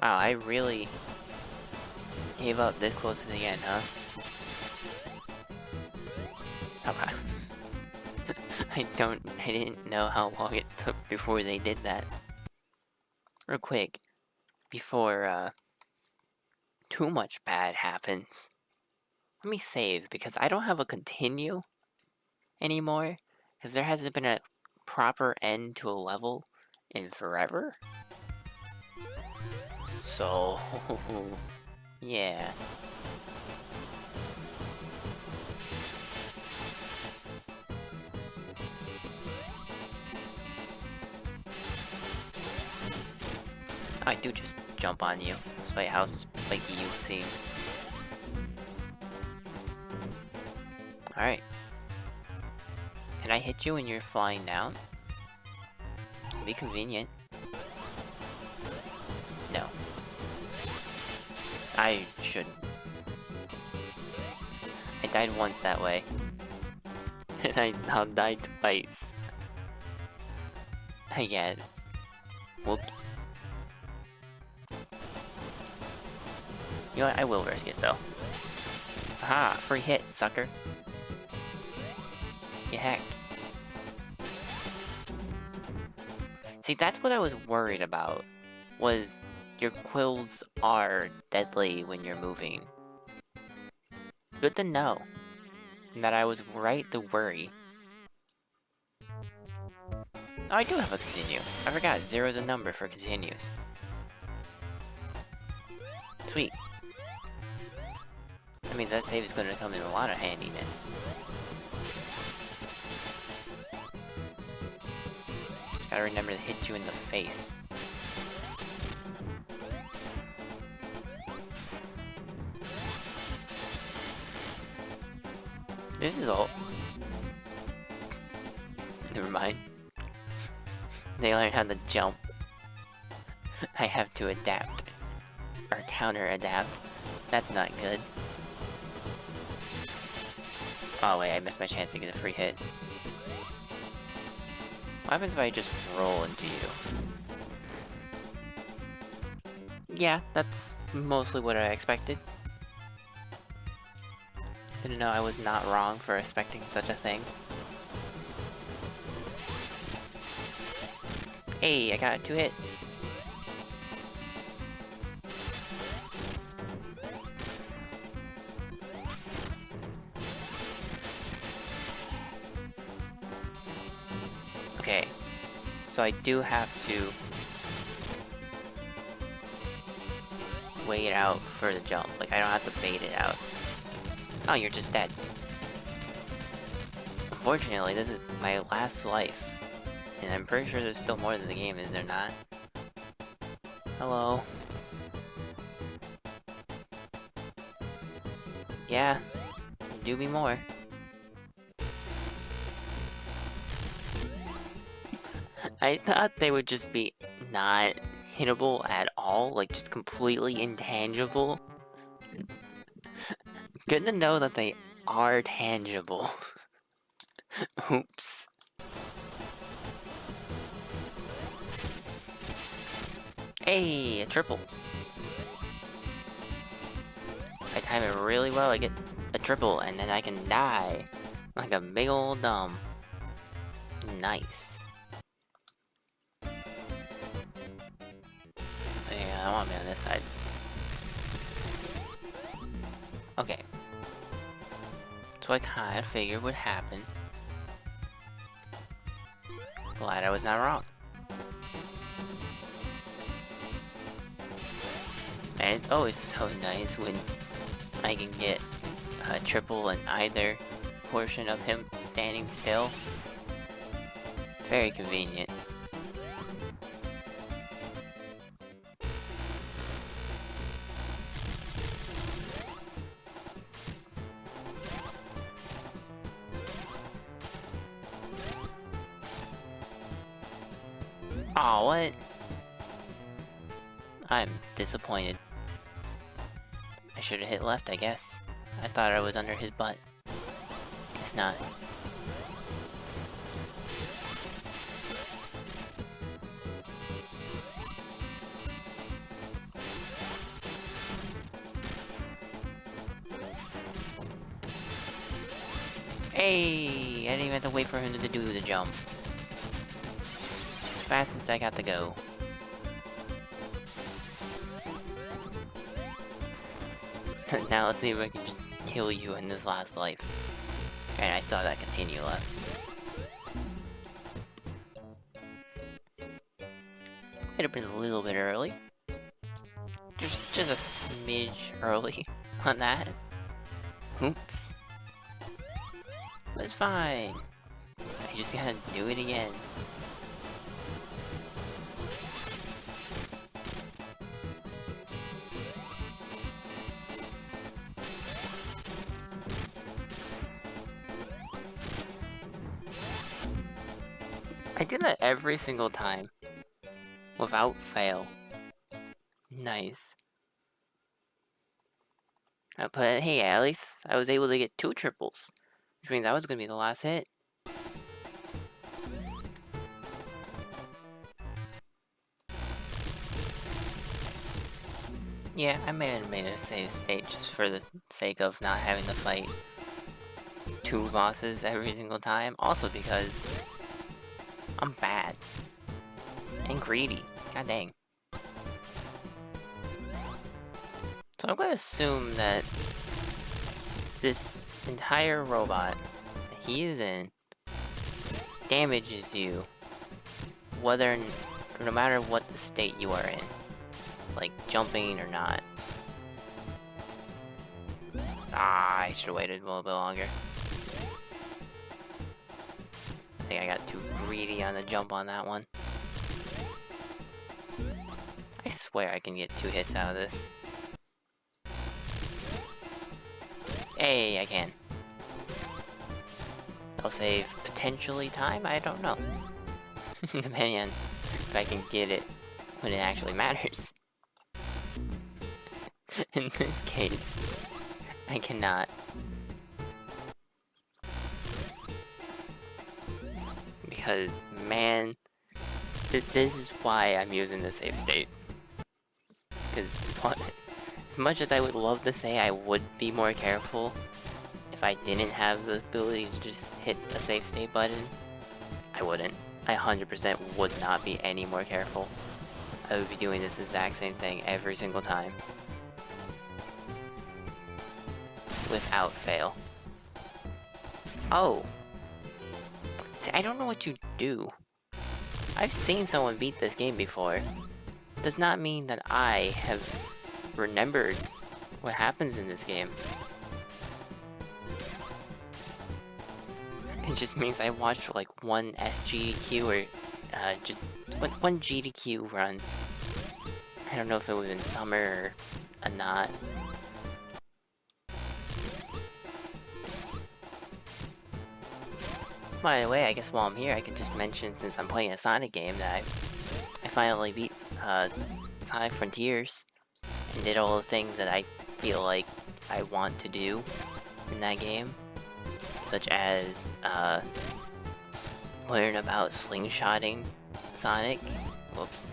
Wow, I really gave up this close to the end, huh? Okay. I didn't know how long it took before they did that. Real quick, before, too much bad happens. Let me save, because I don't have a continue anymore. Because there hasn't been a proper end to a level in forever. So, yeah. I do just jump on you, despite how spiky you seem. Alright. Can I hit you when you're flying down? Be convenient. No. I shouldn't. I died once that way. And I now died twice. I guess. Whoops. You know what? I will risk it though. Aha! Free hit, sucker. Get hacked. See, that's what I was worried about. Was your quills are deadly when you're moving. Good to know that I was right to worry. Oh, I do have a continue. I forgot, 0 is a number for continues. Sweet. That means that save is going to come in a lot of handiness. Gotta remember to hit you in the face. This is all. Never mind. They learn how to jump. I have to adapt. Or counter-adapt. That's not good. Oh wait, I missed my chance to get a free hit. What happens if I just roll into you? Yeah, that's mostly what I expected. Didn't know I was not wrong for expecting such a thing. Hey, I got 2 hits. Okay, so I do have to wait it out for the jump. Like, I don't have to bait it out. Oh, you're just dead. Unfortunately, this is my last life. And I'm pretty sure there's still more to the game, is there not? Hello? Yeah, do be more. I thought they would just be not hittable at all, like just completely intangible. Good to know that they are tangible. Oops. Hey, a triple. If I time it really well, I get a triple, and then I can die like a big old dumb. Nice. Yeah, I want me on this side. Okay. So I kinda figured would happen. Glad I was not wrong. And it's always so nice when I can get a triple in either portion of him standing still. Very convenient. Aw, what? I'm disappointed. I should have hit left, I guess. I thought I was under his butt. Guess not. Hey! I didn't even have to wait for him to do the jump. Fastest I got to go. Now let's see if I can just kill you in this last life. And I saw that continue left. Might have been a little bit early. Just a smidge early on that. Oops. But it's fine. I just gotta do it again. I do that every single time. Without fail. Nice. But hey, at least I was able to get 2 triples. Which means that was gonna be the last hit. Yeah, I may have made a save state just for the sake of not having to fight 2 bosses every single time. Also because I'm bad. And greedy. God dang. So I'm gonna assume that this entire robot that he is in damages you no matter what the state you are in. Like jumping or not. Ah, I should have waited a little bit longer. I think I got too greedy on the jump on that one. I swear I can get 2 hits out of this. Hey, I can. I'll save potentially time? I don't know. Depending on if I can get it when it actually matters. In this case, I cannot. Because, man, this is why I'm using the save state. Because, as much as I would love to say I would be more careful if I didn't have the ability to just hit the save state button, I wouldn't. I 100% would not be any more careful. I would be doing this exact same thing every single time. Without fail. Oh. See, I don't know what you do. I've seen someone beat this game before. Does not mean that I have remembered what happens in this game. It just means I watched like one SGDQ or just one GDQ run. I don't know if it was in summer or not. By the way, I guess while I'm here, I can just mention, since I'm playing a Sonic game, that I finally beat Sonic Frontiers and did all the things that I feel like I want to do in that game, such as learn about slingshotting Sonic. Whoops.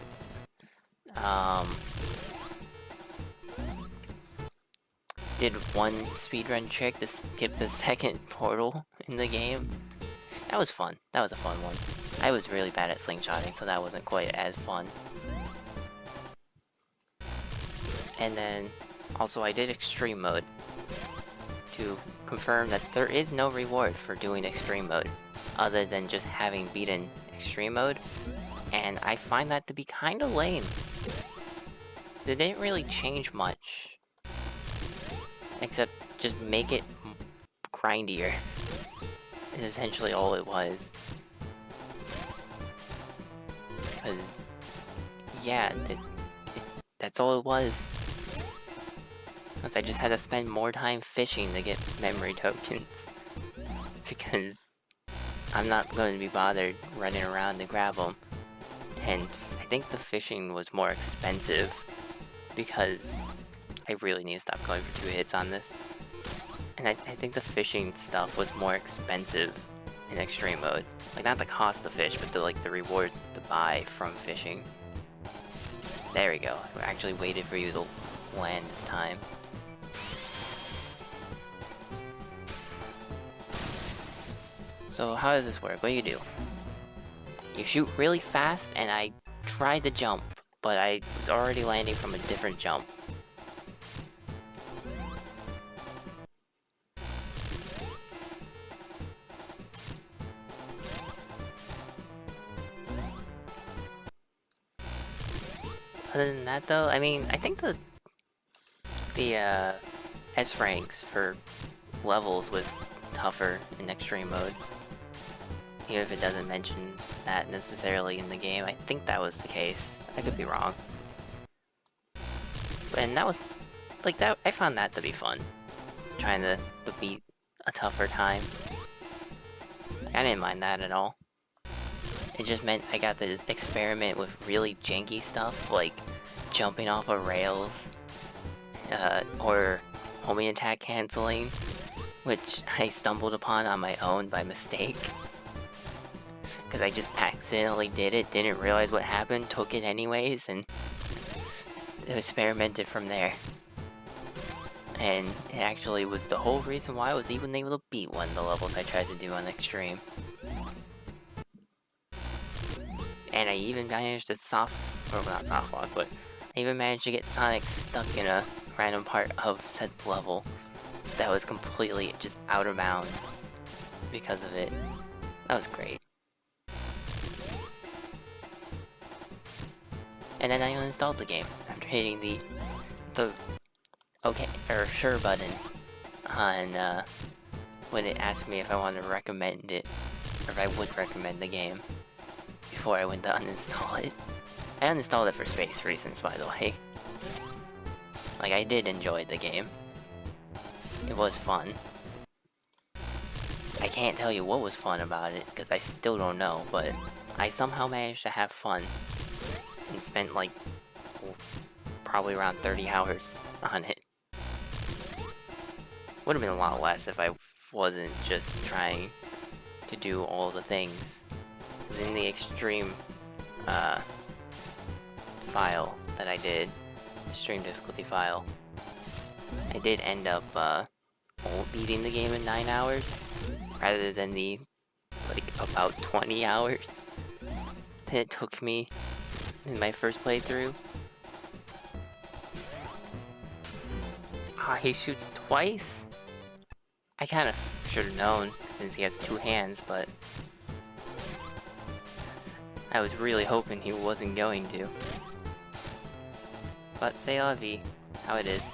Did one speedrun trick to skip the second portal in the game. That was fun. That was a fun one. I was really bad at slingshotting, so that wasn't quite as fun. And then, also I did extreme mode to confirm that there is no reward for doing extreme mode, other than just having beaten extreme mode, and I find that to be kinda lame. They didn't really change much, except just make it grindier. Is essentially all it was. Because, yeah, that's all it was. Because I just had to spend more time fishing to get memory tokens. Because I'm not going to be bothered running around to grab them. And I think the fishing was more expensive. Because I really need to stop going for 2 hits on this. And I think the fishing stuff was more expensive in extreme mode. Like, not the cost of fish, but the rewards to buy from fishing. There we go. I actually waited for you to land this time. So how does this work? What do? You shoot really fast, and I tried to jump, but I was already landing from a different jump. Other than that, though, I mean, I think the S ranks for levels was tougher in extreme mode. Even if it doesn't mention that necessarily in the game, I think that was the case. I could be wrong. And that was, like, that. I found that to be fun. Trying to beat a tougher time. I didn't mind that at all. It just meant I got to experiment with really janky stuff, like jumping off of rails, or homing attack canceling, which I stumbled upon on my own by mistake. Because I just accidentally did it, didn't realize what happened, took it anyways, and experimented from there. And it actually was the whole reason why I was even able to beat one of the levels I tried to do on Extreme. And I even managed to not soft lock, but I even managed to get Sonic stuck in a random part of said level that was completely just out of bounds because of it. That was great. And then I uninstalled the game after hitting the okay or sure button on when it asked me if I wanted to recommend it or if I would recommend the game before I went to uninstall it. I uninstalled it for space reasons, by the way. Like, I did enjoy the game. It was fun. I can't tell you what was fun about it, because I still don't know, but I somehow managed to have fun. And spent, like, probably around 30 hours on it. Would have been a lot less if I wasn't just trying to do all the things. In the extreme file that I did, extreme difficulty file, I did end up beating the game in 9 hours rather than the like about 20 hours that it took me in my first playthrough. Ah, he shoots twice? I kind of should have known since he has 2 hands, but I was really hoping he wasn't going to. But c'est la vie, how it is.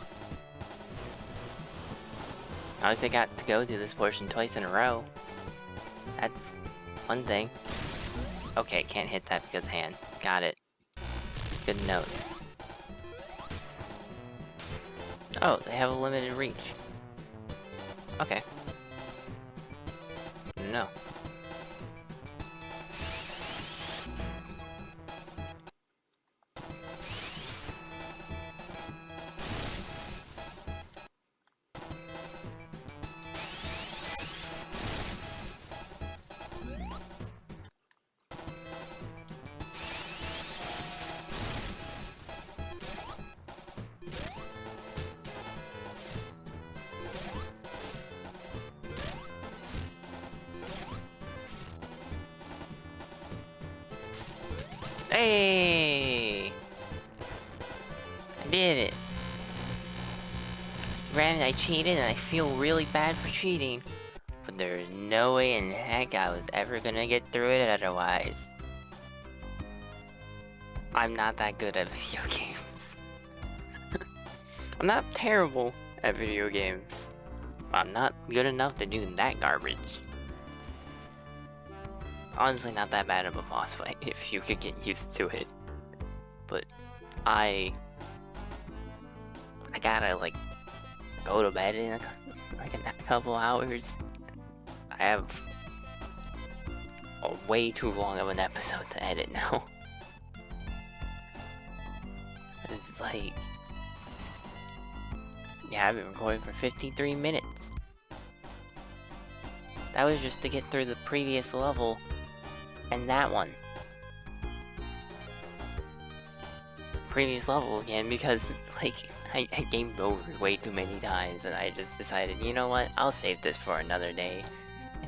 At least I got to go to this portion twice in a row. That's one thing. Okay, can't hit that because hand. Got it. Good note. Oh, they have a limited reach. Okay. No. Hey! I did it. Granted, I cheated and I feel really bad for cheating, but there's no way in heck I was ever gonna get through it otherwise. I'm not that good at video games. I'm not terrible at video games, but I'm not good enough to do that garbage. Honestly, not that bad of a boss fight if you could get used to it. But I gotta like go to bed in a couple hours. I have a way too long of an episode to edit now. It's like, yeah, I've been recording for 53 minutes. That was just to get through the previous level. And that one. Previous level again, because it's like, I gamed over way too many times, and I just decided, you know what, I'll save this for another day.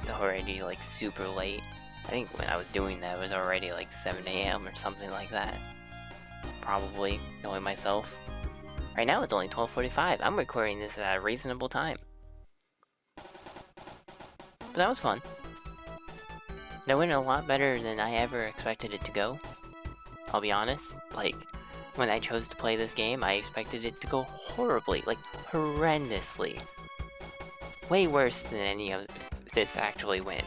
it's already like super late. I think when I was doing that, it was already like 7 AM or something like that. Probably, knowing myself. Right now it's only 12:45. I'm recording this at a reasonable time. But that was fun. That went a lot better than I ever expected it to go. I'll be honest, like, when I chose to play this game, I expected it to go horribly, like, horrendously. Way worse than any of this actually went.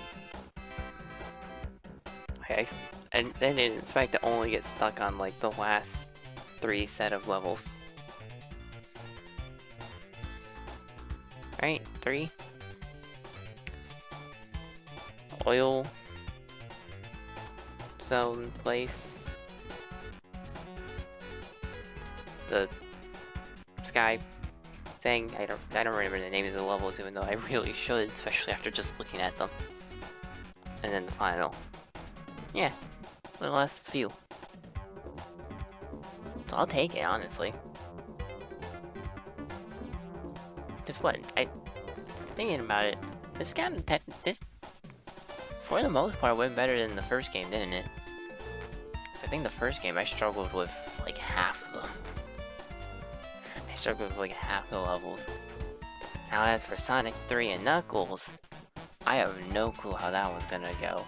I didn't expect to only get stuck on, like, the last 3 set of levels. Right, 3? Oil zone place. The sky thing. I don't remember the names of the levels, even though I really should, especially after just looking at them. And then the final. Yeah, the last few. So I'll take it, honestly. Cause what? Thinking about it, this kind of this for the most part went better than the first game, didn't it? I think the first game I struggled with like half of them. I struggled with like half the levels. Now as for Sonic 3 and Knuckles, I have no clue how that one's gonna go.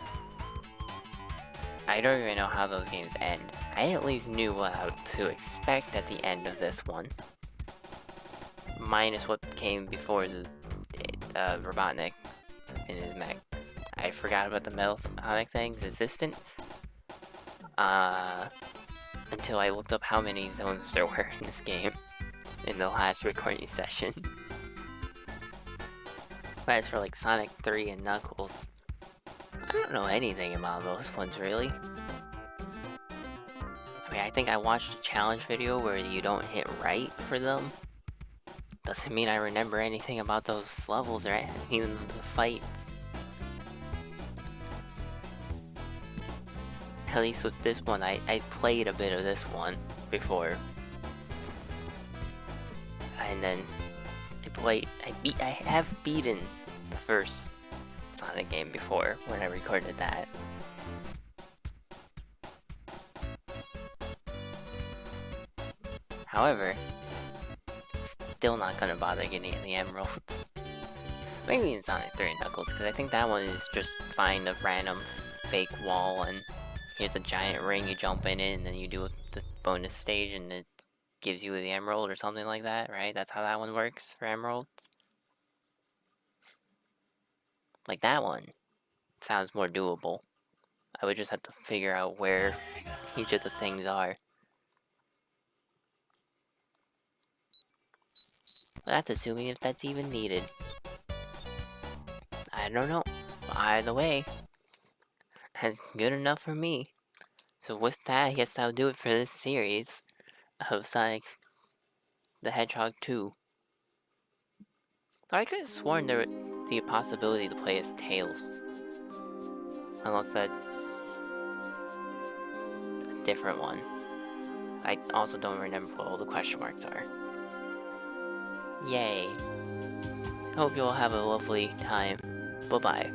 I don't even know how those games end. I at least knew what to expect at the end of this one. Minus what came before the Robotnik in his mech. I forgot about the Metal Sonic thing's existence. Until I looked up how many zones there were in this game in the last recording session. But as for like Sonic 3 and Knuckles, I don't know anything about those ones really. I mean, I think I watched a challenge video where you don't hit right for them. Doesn't mean I remember anything about those levels or even the fights. At least with this one, I played a bit of this one before. And then I have beaten the first Sonic game before when I recorded that. However, still not gonna bother getting the emeralds. Maybe in Sonic 3 and Knuckles, because I think that one is just find a random fake wall and here's a giant ring, you jump in it, and then you do the bonus stage and it gives you the emerald or something like that, right? That's how that one works for emeralds. Like that one sounds more doable. I would just have to figure out where each of the things are. But that's assuming if that's even needed. I don't know. Either way, that's good enough for me. So with that, I guess that'll do it for this series of Sonic the Hedgehog 2. I could have sworn there would be a possibility to play as Tails. Unless that's a different one. I also don't remember what all the question marks are. Yay. Hope you all have a lovely time. Bye-bye.